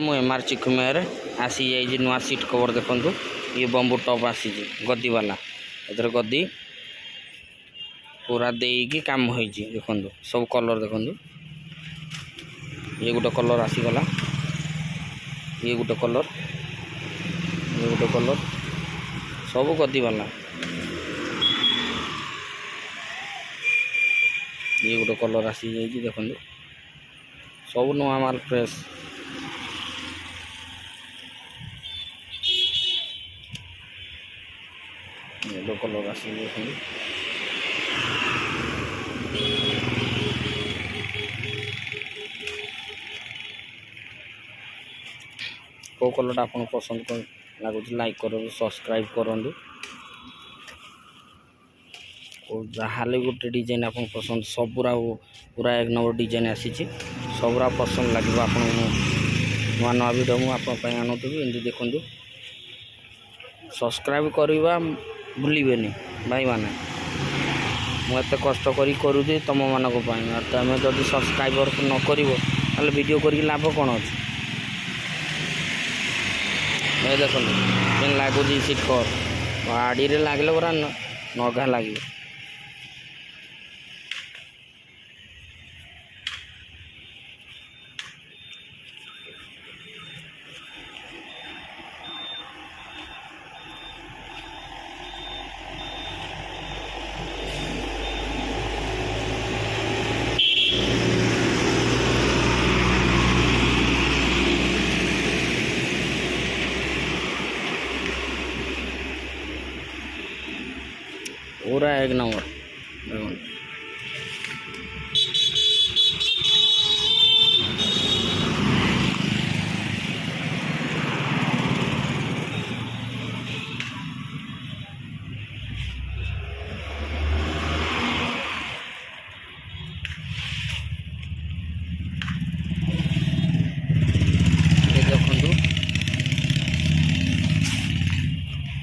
ମୁଁ ଏମଆର ଚିକୁମେରେ ଆସିଯାଇଛି ନୂଆ ସିଟ୍ କଭର ଦେଖନ୍ତୁ। ये बम्बू टप आसी गदी वाला एथर गदी पूरा देकी काम होइछि देखंतु सब कलर देखंतु। ये गोटे कलर आसीगला, ये गोटे कलर, ये गोटे कलर सब गदी वाला, ये गोटे कलर आसी जाइछि देखंतु सब नुआ माल फ्रेश। येलो कलर आसी देखंतु को कलर आपन पसंद कर लागुच लाइक करो, सब्सक्राइब करंतु। और जहाले गोटे डिजाइन आपन पसंद सब पूरा एक नंबर डिजाइन आसी सबरा पसंद लगे आपन नुआ नुआ वीडियो मु आपन पय आनुथबी एंदी देखंतु। सब्सक्राइब करवा भूलिबेनी भाई माने, मुझे कष्ट करी करुदी तुम मानक तुम जब सब्सक्राइबर न कर वीडियो कर लाभ कौन अच्छे। देख लगुच सीट कवर गाड़ी में लगे पूरा नगा लगे। पूरा एक नंबर देखो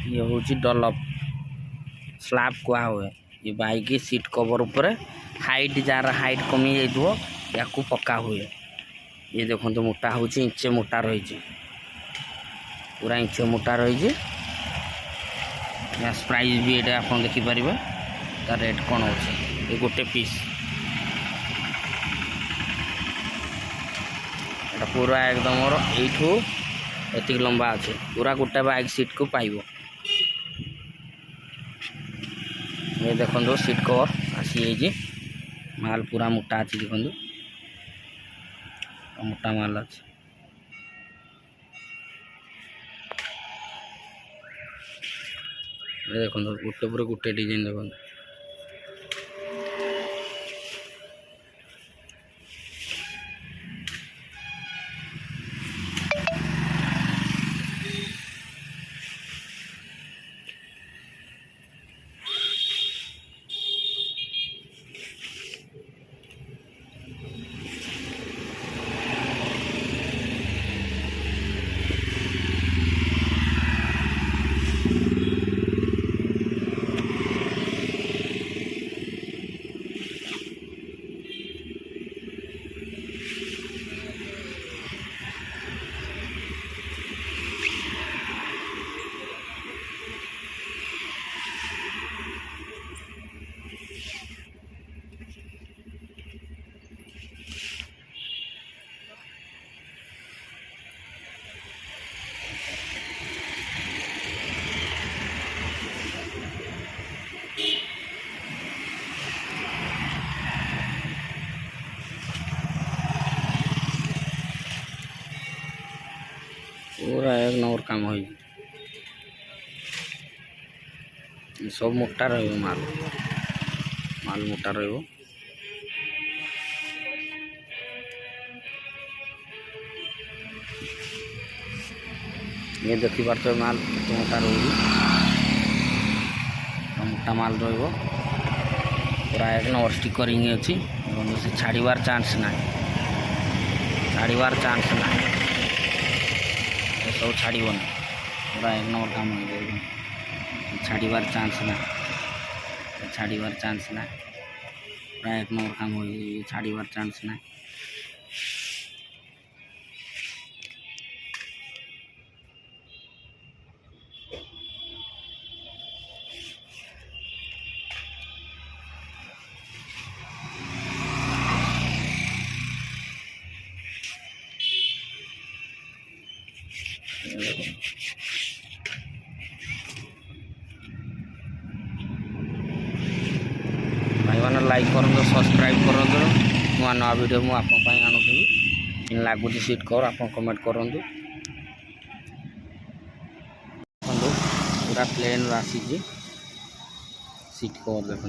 ये हूँ डलप स्लैब कुआ हुए। ये बाइक सीट कवर ऊपर हाइट जार हाइट कमी जाइए या पक्का हुए। ये देखो तो मोटा हूँ इंचे मोटा रही पूरा इंचे मोटा रही। प्राइस भी ये आप देखिपर तार रेट कौन हो ये गोटे पीस एटा पूरा एकदम यू एति लंबा अच्छे पूरा गोटे बाइक सीट को पाइब। ये देखो सीट कवर आसी माल पूरा मोटा अच्छी देखो मोटा माल अच्छे। देखो गोटे पर गोटे डिजाइन देखो पूरा एक नंबर काम हो सब मोटा रही माल माल मोटा रही। ये देखी पार्थ माल मोटा रही मोटा माल पूरा एक नंबर स्टिकरिंग अच्छी से छाड़बार चांस ना छाड़बार चांस ना सब छाड़बन पूरा एक नंबर काम हो छाड़बार चांस ना छाड़बार चांस ना पूरा एक नंबर काम हो छाड़बार चांस ना। लाइक करूँ सब्सक्राइब करूँ नुआ नुआ वीडियो मुझे आपन आणुथी लगुच सीट कवर आप कमेंट करूँ पूरा प्लेन आसी सीट कवर देखो